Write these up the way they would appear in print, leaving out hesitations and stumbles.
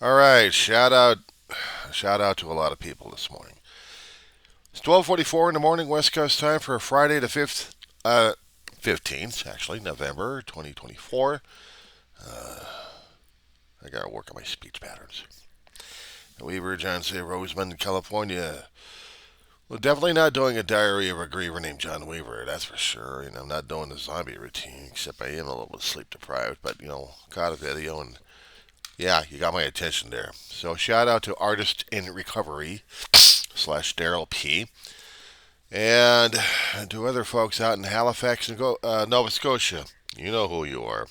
All right, shout out to a lot of people this morning. It's 12:44 in the morning, West Coast time for Friday the 15th, actually, November 2024. Uh, I gotta work on my speech patterns. Weaver, John C. Roseman, California. Well, definitely not doing a diary of a griever named John Weaver, that's for sure. I'm not doing the zombie routine, except I am a little bit sleep deprived. But caught a video and yeah, you got my attention there. So shout out to Artist in Recovery slash Daryl P. And to other folks out in Halifax and Nova Scotia. You know who you are.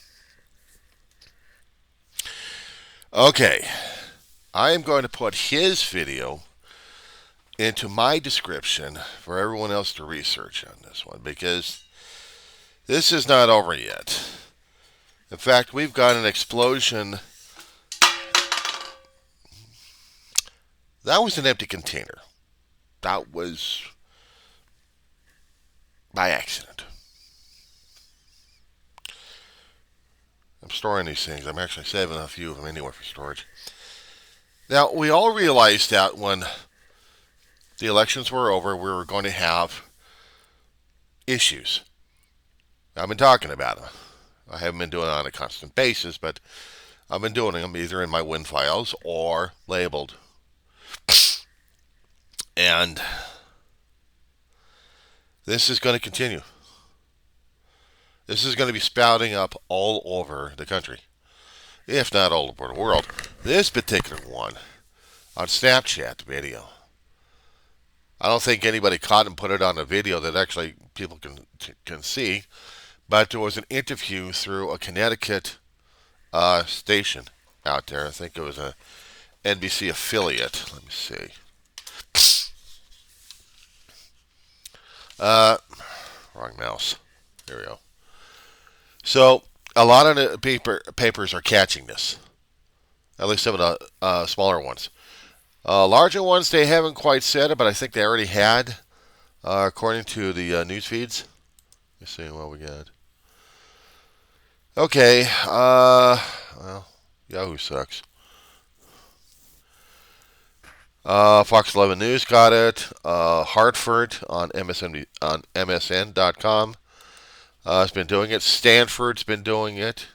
Okay, I am going to put his video into my description for everyone else to research on this one because this is not over yet. In fact, we've got an explosion. That was an empty container. That was by accident. I'm storing these things. I'm actually saving a few of them anyway for storage. Now, we all realized that when the elections were over, we were going to have issues. I've been talking about them. I haven't been doing it on a constant basis, but I've been doing them either in my Win files or labeled. And this is going to continue. This is going to be spouting up all over the country, if not all over the world. This particular one on Snapchat video. I don't think anybody caught and put it on a video that actually people can see, but there was an interview through a Connecticut station out there. I think it was a NBC affiliate. Let me see. Wrong mouse. There we go. So a lot of the papers are catching this. At least some of the smaller ones. Larger ones they haven't quite said it, but I think they already had, according to the news feeds. Let's see what we got. Okay. Well, Yahoo sucks. Fox 11 News got it. Hartford on MSN.com has been doing it. Stanford's been doing it.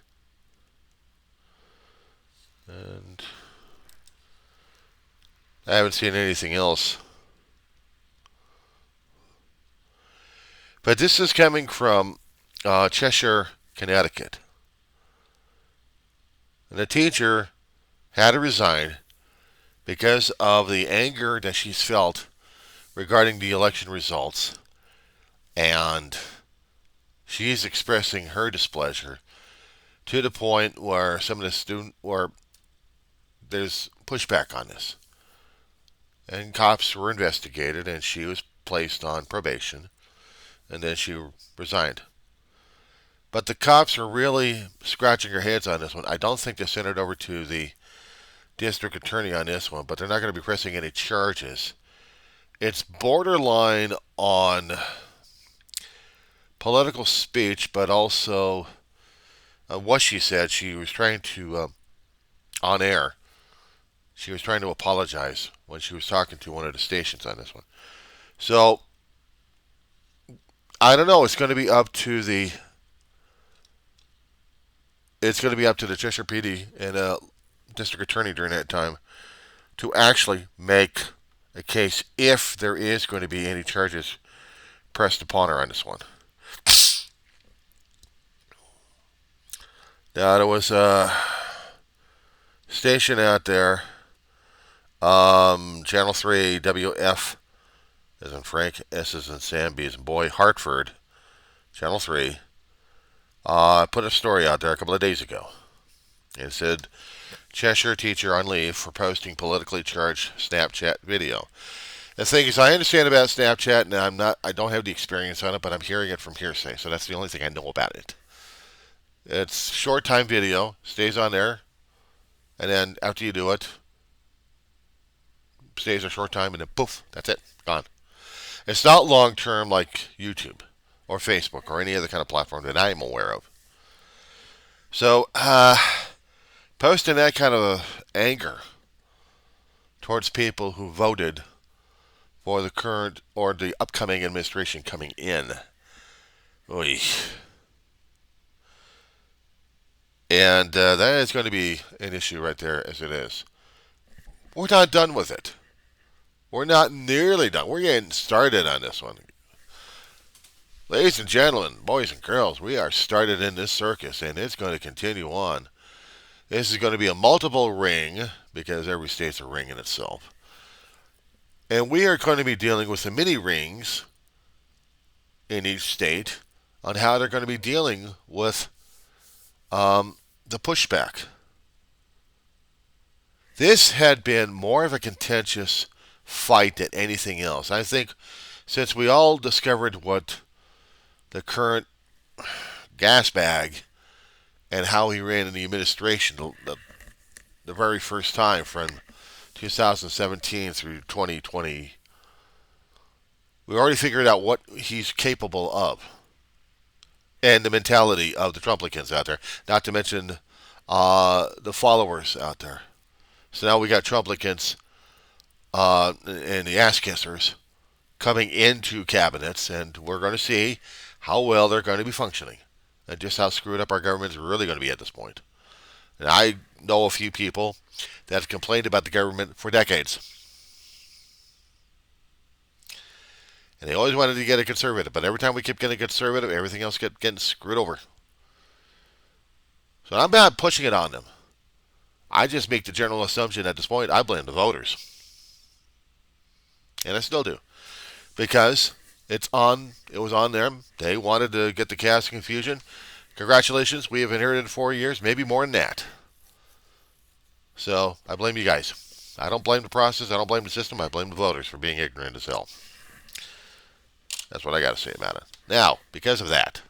And I haven't seen anything else. But this is coming from Cheshire, Connecticut. And the teacher had to resign because of the anger that she's felt regarding the election results. And she's expressing her displeasure to the point where some of the student or there's pushback on this. And cops were investigated and she was placed on probation and then she resigned. But the cops are really scratching their heads on this one. I don't think they sent it over to the district attorney on this one, but they're not going to be pressing any charges. It's borderline on political speech, but also what she said. She was trying to, on air, she was trying to apologize when she was talking to one of the stations on this one. So, I don't know. It's going to be up to the Cheshire PD and district attorney during that time to actually make a case if there is going to be any charges pressed upon her on this one. Now, there was a station out there, Channel 3 WF, as in Frank, S as in Sam, B as in boy, Hartford, Channel 3, put a story out there a couple of days ago. It said, Cheshire teacher on leave for posting politically charged Snapchat video. The thing is, I understand about Snapchat, and I don't have the experience on it, but I'm hearing it from hearsay, so that's the only thing I know about it. It's short time video, stays on there, and then after you do it, stays a short time, and then poof, that's it, gone. It's not long term like YouTube or Facebook or any other kind of platform that I am aware of. So, posting that kind of anger towards people who voted for the current or the upcoming administration coming in. Oy. And that is going to be an issue right there as it is. We're not done with it. We're not nearly done. We're getting started on this one. Ladies and gentlemen, boys and girls, we are started in this circus, and it's going to continue on. This is going to be a multiple ring, because every state's a ring in itself. And we are going to be dealing with the mini rings in each state on how they're going to be dealing with the pushback. This had been more of a contentious fight than anything else. I think since we all discovered what the current gas bag and how he ran in the administration the very first time from 2017 through 2020, we already figured out what he's capable of and the mentality of the Trumplicans out there, not to mention the followers out there. So now we got Trumplicans and the ass kissers coming into cabinets, and we're going to see how well they're going to be functioning and just how screwed up our government is really going to be at this point. And I know a few people that have complained about the government for decades. And they always wanted to get a conservative, but every time we kept getting a conservative, everything else kept getting screwed over. So I'm not pushing it on them. I just make the general assumption at this point, I blame the voters. And I still do. Because it was on them. They wanted to get the chaos and confusion. Congratulations, we have inherited 4 years, maybe more than that. So I blame you guys. I don't blame the process, I don't blame the system, I blame the voters for being ignorant as hell. That's what I got to say about it. Now, because of that,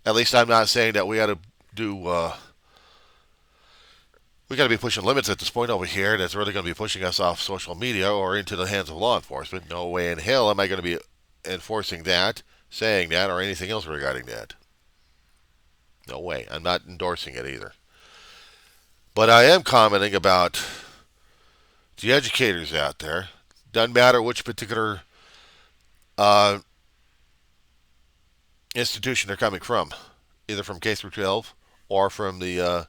at least I'm not saying that we got to do, we got to be pushing limits at this point over here that's really going to be pushing us off social media or into the hands of law enforcement. No way in hell am I going to be enforcing that, saying that, or anything else regarding that. No way. I'm not endorsing it either. But I am commenting about the educators out there. Doesn't matter which particular institution they're coming from, either from K through 12 or from the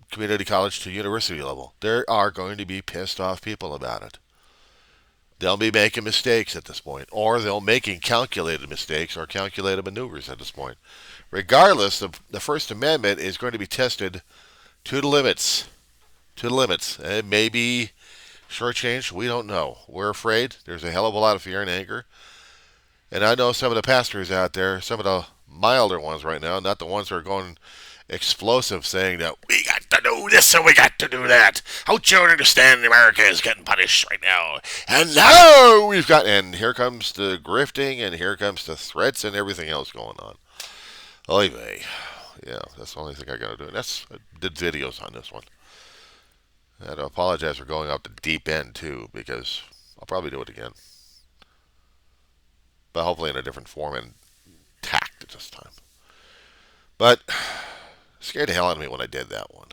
community college to university level. There are going to be pissed off people about it. They'll be making mistakes at this point, or they'll making calculated mistakes or calculated maneuvers at this point. Regardless, the First Amendment is going to be tested to the limits. To the limits. It may be shortchanged. We don't know. We're afraid. There's a hell of a lot of fear and anger. And I know some of the pastors out there, some of the milder ones right now, not the ones that are going explosive, saying that we got to do this and we got to do that. Don't you understand? America is getting punished right now. And now we've got, and here comes the grifting, and here comes the threats and everything else going on. Oy vey. Yeah, that's the only thing I got to do. I did videos on this one. I had to apologize for going off the deep end, too, because I'll probably do it again. But hopefully in a different form and tact at this time. But it scared the hell out of me when I did that one.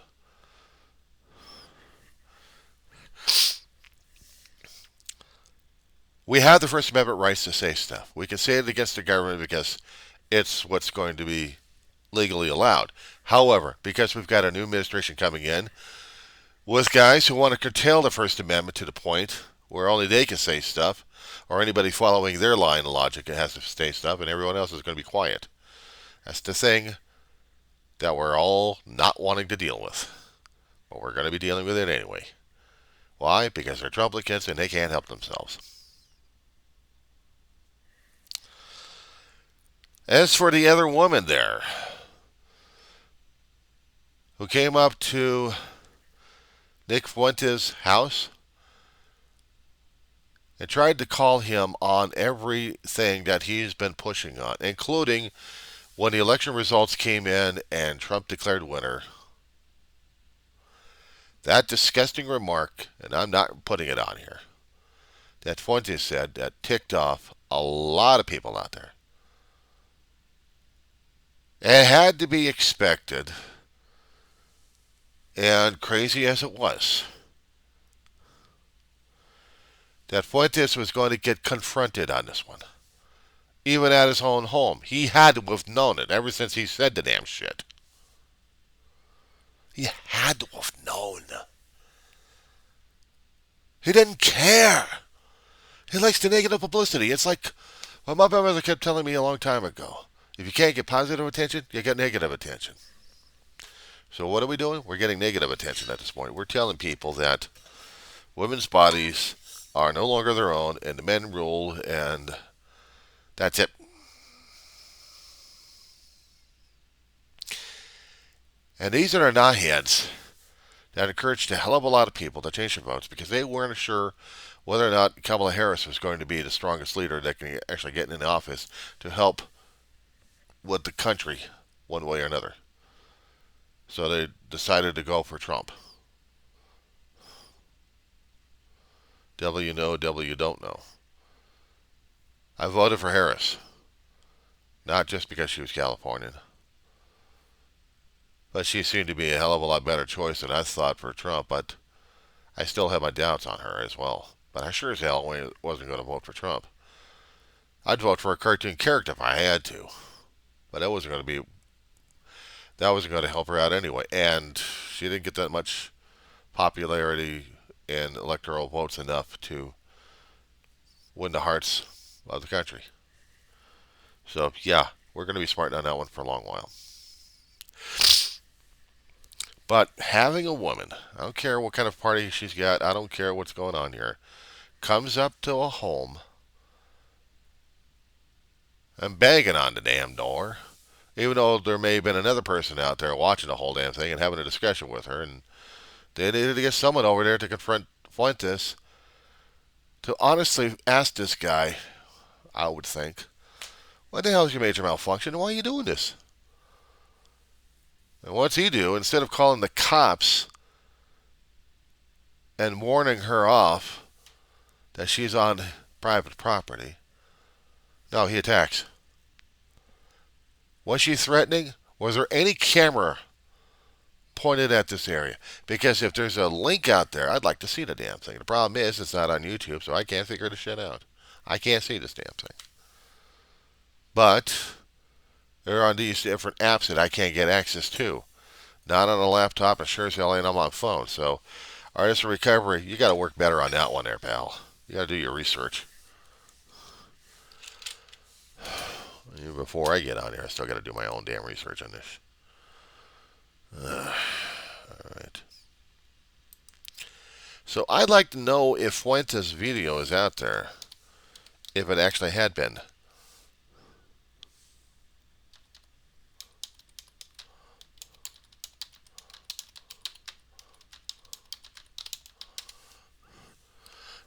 We have the First Amendment rights to say stuff. We can say it against the government because it's what's going to be legally allowed. However, because we've got a new administration coming in with guys who want to curtail the First Amendment to the point where only they can say stuff, or anybody following their line of logic has to say stuff, and everyone else is going to be quiet. That's the thing that we're all not wanting to deal with. But we're going to be dealing with it anyway. Why? Because they're Trumplicans and they can't help themselves. As for the other woman there, who came up to Nick Fuentes' house and tried to call him on everything that he's been pushing on, including when the election results came in and Trump declared winner. That disgusting remark, and I'm not putting it on here, that Fuentes said, that ticked off a lot of people out there. It had to be expected And crazy as it was, that Fuentes was going to get confronted on this one. Even at his own home. He had to have known it ever since he said the damn shit. He had to have known. He didn't care. He likes the negative publicity. It's like what my mother kept telling me a long time ago. If you can't get positive attention, you get negative attention. So what are we doing? We're getting negative attention at this point. We're telling people that women's bodies are no longer their own and the men rule, and that's it. And these are not heads that encouraged a hell of a lot of people to change their votes because they weren't sure whether or not Kamala Harris was going to be the strongest leader that can actually get in the office to help with the country one way or another. So they decided to go for Trump. W know, W don't know. I voted for Harris. Not just because she was Californian. But she seemed to be a hell of a lot better choice than I thought for Trump. But I still have my doubts on her as well. But I sure as hell wasn't going to vote for Trump. I'd vote for a cartoon character if I had to. But that wasn't going to be. That wasn't going to help her out anyway. And she didn't get that much popularity and electoral votes enough to win the hearts of the country. So, yeah, we're going to be smarting on that one for a long while. But having a woman, I don't care what kind of party she's got, I don't care what's going on here, comes up to a home and banging on the damn door, even though there may have been another person out there watching the whole damn thing and having a discussion with her, and they needed to get someone over there to confront Fuentes to honestly ask this guy, I would think, what the hell is your major malfunction and why are you doing this? And what's he do? Instead of calling the cops and warning her off that she's on private property, no, he attacks. Was she threatening? Was there any camera pointed at this area? Because if there's a link out there, I'd like to see the damn thing. The problem is it's not on YouTube, so I can't figure the shit out. I can't see this damn thing. But they're on these different apps that I can't get access to. Not on a laptop, and sure as hell ain't on my phone. So, Artists in Recovery, you got to work better on that one there, pal. You got to do your research. Even before I get on here, I still got to do my own damn research on this. All right. So I'd like to know if Fuentes' video is out there. If it actually had been.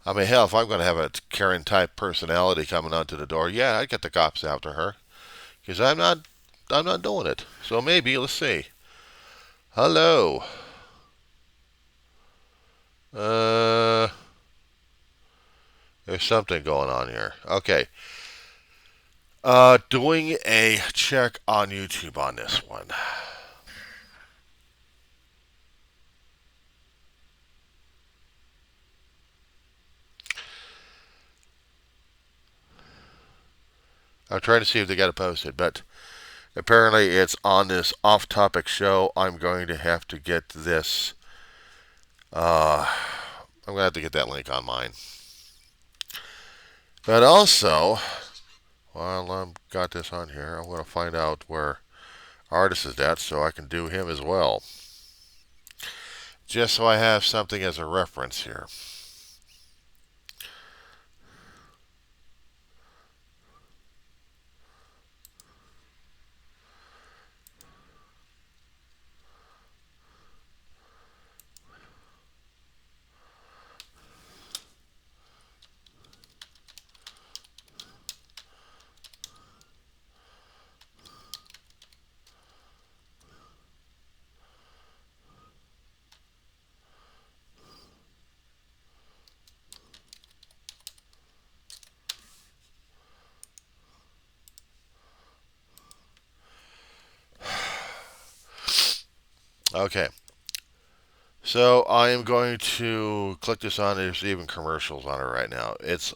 I mean, hell, if I'm going to have a Karen-type personality coming onto the door, yeah, I'd get the cops after her. Because I'm not doing it. So maybe, let's see. Hello. There's something going on here. Okay. Doing a check on YouTube on this one. I'm trying to see if they got it posted, but apparently it's on this off-topic show. I'm going to have to get this. I'm going to have to get that link on mine. But also, while I've got this on here, I'm going to find out where Artist is at so I can do him as well. Just so I have something as a reference here. Okay. So I am going to click this on. There's even commercials on it right now. It's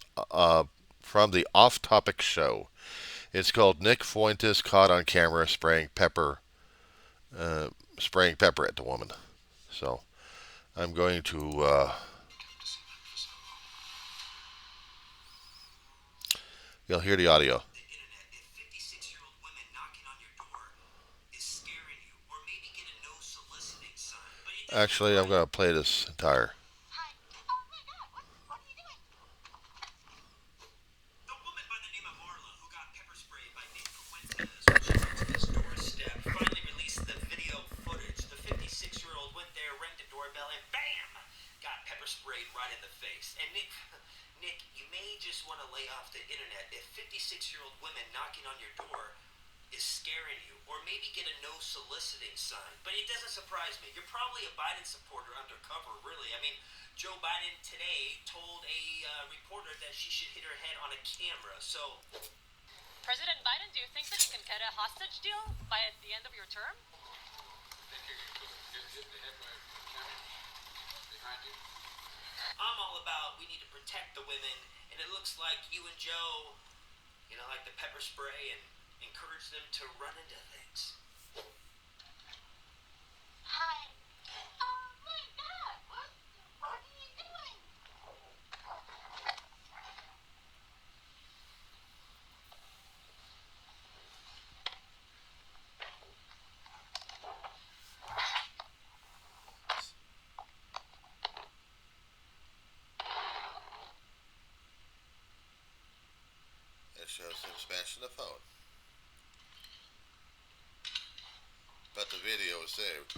from the Off Topic Show. It's called Nick Fuentes caught on camera uh, spraying pepper at the woman. So I'm going to. You'll hear the audio. Actually, I'm going to play this entire. It shows him smashing the phone, but the video is saved.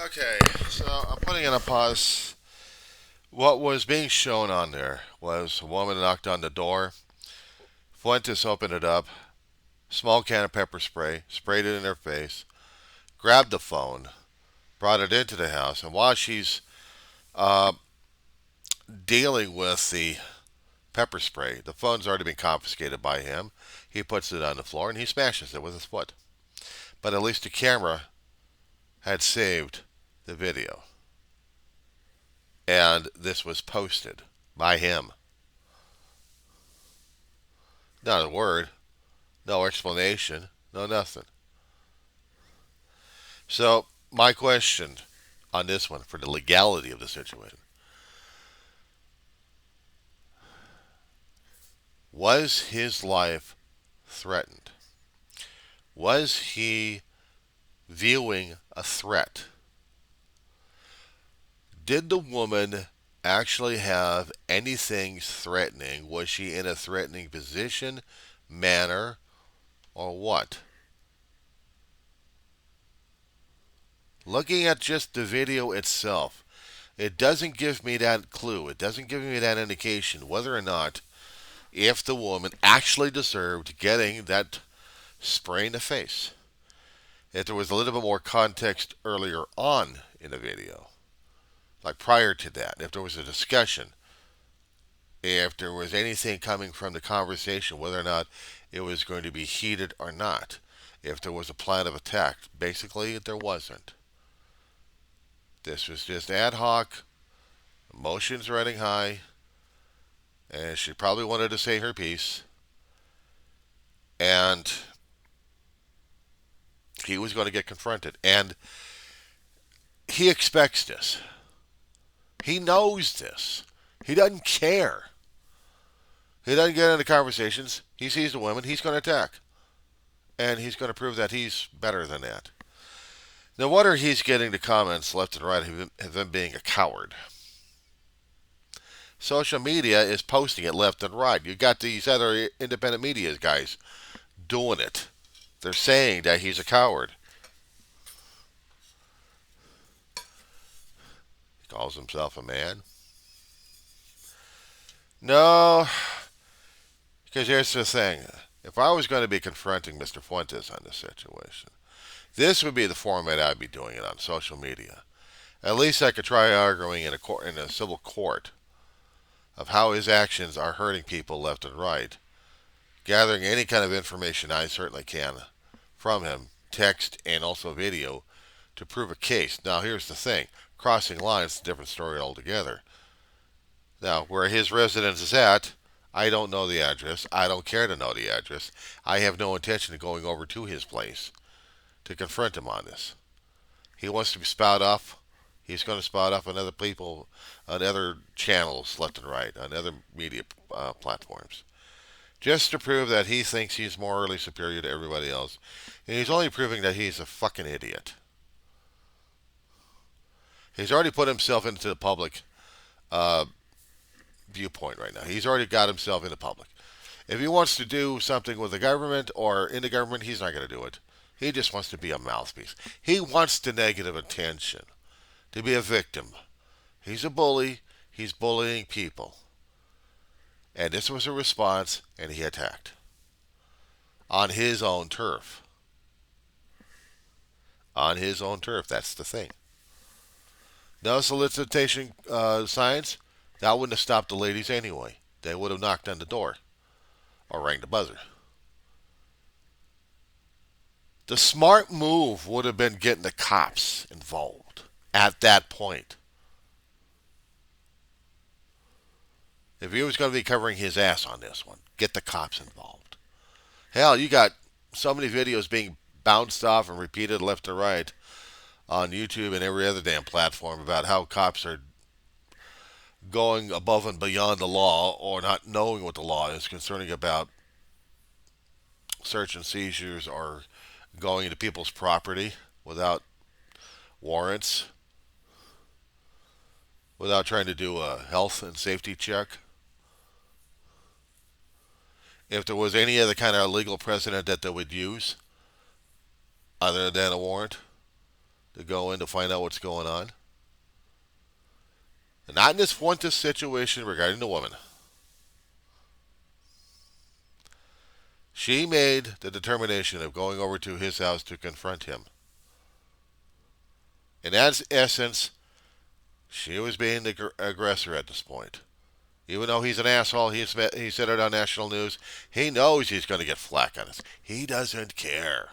Okay, so I'm putting in a pause. What was being shown on there was a woman knocked on the door. Fuentes opened it up, small can of pepper spray, sprayed it in her face, grabbed the phone, brought it into the house, and while she's uh, dealing with the pepper spray, the phone's already been confiscated by him. He puts it on the floor and he smashes it with his foot. But at least the camera had saved the video. And this was posted by him. Not a word, no explanation, no nothing. So, my question on this one for the legality of the situation: was his life threatened? Was he viewing a threat? Did the woman actually have anything threatening? Was she in a threatening position, manner, or what? Looking at just the video itself, it doesn't give me that clue. It doesn't give me that indication whether or not if the woman actually deserved getting that spray in the face. If there was a little bit more context earlier on in the video, like prior to that, if there was a discussion, if there was anything coming from the conversation, whether or not it was going to be heated or not, if there was a plan of attack, basically there wasn't. This was just ad hoc, emotions running high, and she probably wanted to say her piece, and he was going to get confronted. And he expects this. He knows this. He doesn't care. He doesn't get into conversations. He sees the woman, he's going to attack. And he's going to prove that he's better than that. No wonder he's getting the comments left and right of him being a coward. Social media is posting it left and right. You got these other independent media guys doing it. They're saying that he's a coward. He calls himself a man. No, because here's the thing. If I was going to be confronting Mr. Fuentes on this situation, this would be the format I'd be doing it on social media. At least I could try arguing in a civil court of how his actions are hurting people left and right. Gathering any kind of information I certainly can from him, text and also video, to prove a case. Now here's the thing. Crossing lines is a different story altogether. Now, where his residence is at, I don't know the address. I don't care to know the address. I have no intention of going over to his place to confront him on this. He wants to spout off. He's going to spout off on other people, on other channels left and right, on other media platforms, just to prove that he thinks he's morally superior to everybody else. And he's only proving that he's a fucking idiot. He's already put himself into the public uh, viewpoint right now. He's already got himself in the public. If he wants to do something with the government or in the government, he's not going to do it. He just wants to be a mouthpiece. He wants the negative attention, to be a victim. He's a bully. He's bullying people. And this was a response, and he attacked on his own turf. On his own turf. That's the thing. No solicitation signs. That wouldn't have stopped the ladies anyway. They would have knocked on the door or rang the buzzer. The smart move would have been getting the cops involved at that point. If he was going to be covering his ass on this one, get the cops involved. Hell, you got so many videos being bounced off and repeated left to right on YouTube and every other damn platform about how cops are going above and beyond the law or not knowing what the law is concerning about search and seizures or going into people's property without warrants, without trying to do a health and safety check. If there was any other kind of legal precedent that they would use other than a warrant to go in to find out what's going on. And not in this Fuentes situation regarding the woman. She made the determination of going over to his house to confront him. In essence, she was being the aggressor at this point. Even though he's an asshole, he said it on national news. He knows he's going to get flack on this. He doesn't care.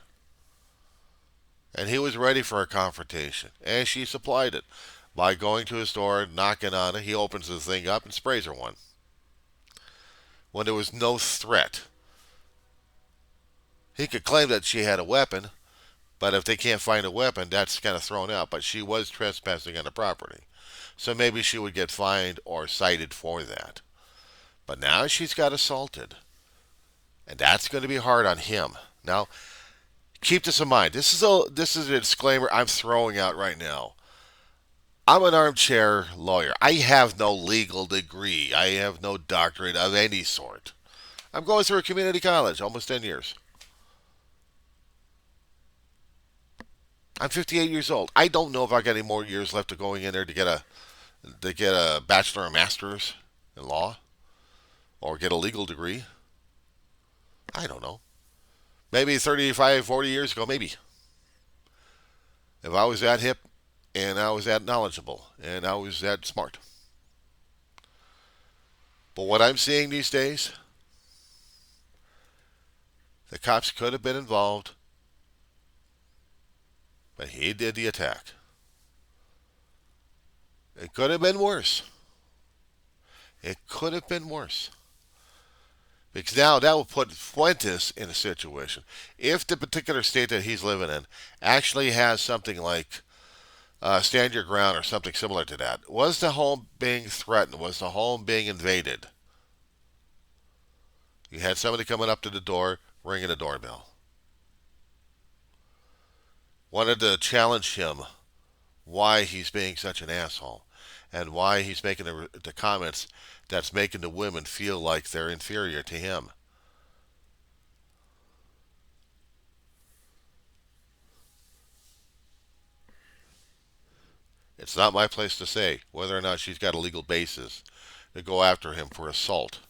And he was ready for a confrontation. And she supplied it by going to his door, knocking on it. He opens the thing up and sprays her one. When there was no threat. He could claim that she had a weapon, but if they can't find a weapon, that's kind of thrown out. But she was trespassing on the property. So maybe she would get fined or cited for that. But now she's got assaulted. And that's going to be hard on him. Now, keep this in mind. This is a disclaimer I'm throwing out right now. I'm an armchair lawyer. I have no legal degree. I have no doctorate of any sort. I'm going through a community college, almost 10 years. I'm 58 years old. I don't know if I got any more years left of going in there to get a bachelor or master's in law or get a legal degree. I don't know. Maybe 35, 40 years ago, maybe. If I was that hip and I was that knowledgeable and I was that smart. But what I'm seeing these days, the cops could have been involved, but he did the attack. It could have been worse. It could have been worse. Because now that will put Fuentes in a situation. If the particular state that he's living in actually has something like stand your ground or something similar to that, was the home being threatened? Was the home being invaded? You had somebody coming up to the door, ringing the doorbell. Wanted to challenge him why he's being such an asshole and why he's making the comments that's making the women feel like they're inferior to him. It's not my place to say whether or not she's got a legal basis to go after him for assault.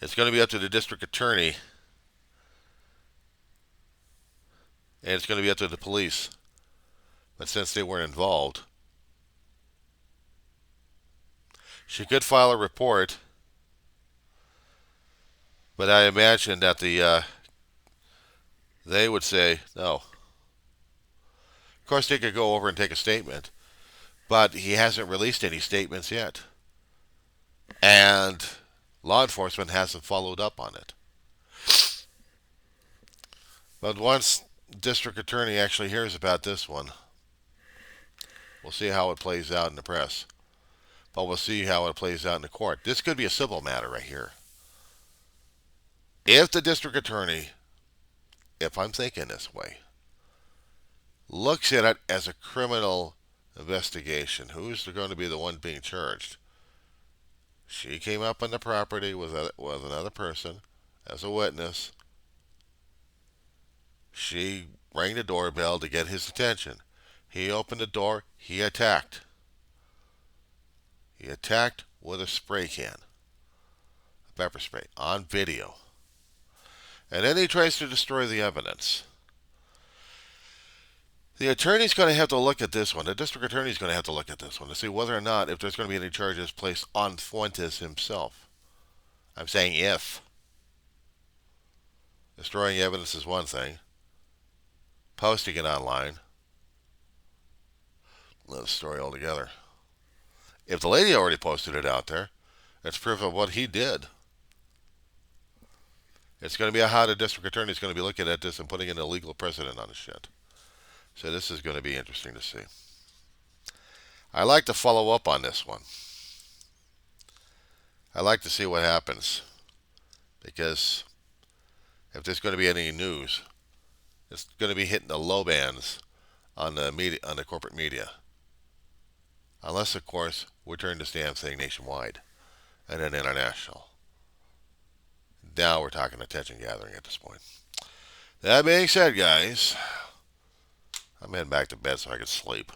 It's going to be up to the district attorney and it's going to be up to the police. But since they weren't involved, she could file a report. But I imagine that they would say no. Of course, they could go over and take a statement, but he hasn't released any statements yet, and law enforcement hasn't followed up on it. But once district attorney actually hears about this one, we'll see how it plays out in the press. But we'll see how it plays out in the court. This could be a civil matter right here. If the district attorney, if I'm thinking this way, looks at it as a criminal investigation, who's going to be the one being charged? She came up on the property with another person as a witness. She rang the doorbell to get his attention. He opened the door. He attacked. He attacked with a spray can, a pepper spray, on video. And then he tries to destroy the evidence. The attorney's going to have to look at this one. The district attorney's going to have to look at this one to see whether or not if there's going to be any charges placed on Fuentes himself. I'm saying if. Destroying evidence is one thing. Posting it online, another story altogether. If the lady already posted it out there, that's proof of what he did. It's going to be how the district attorney is going to be looking at this and putting in a legal precedent on the shit. So this is going to be interesting to see. I like to follow up on this one. I like to see what happens, because if there's going to be any news, it's going to be hitting the low bands on the media, on the corporate media. Unless, of course, we turn this damn thing nationwide and then international. Now we're talking attention gathering at this point. That being said, guys, I'm heading back to bed so I can sleep.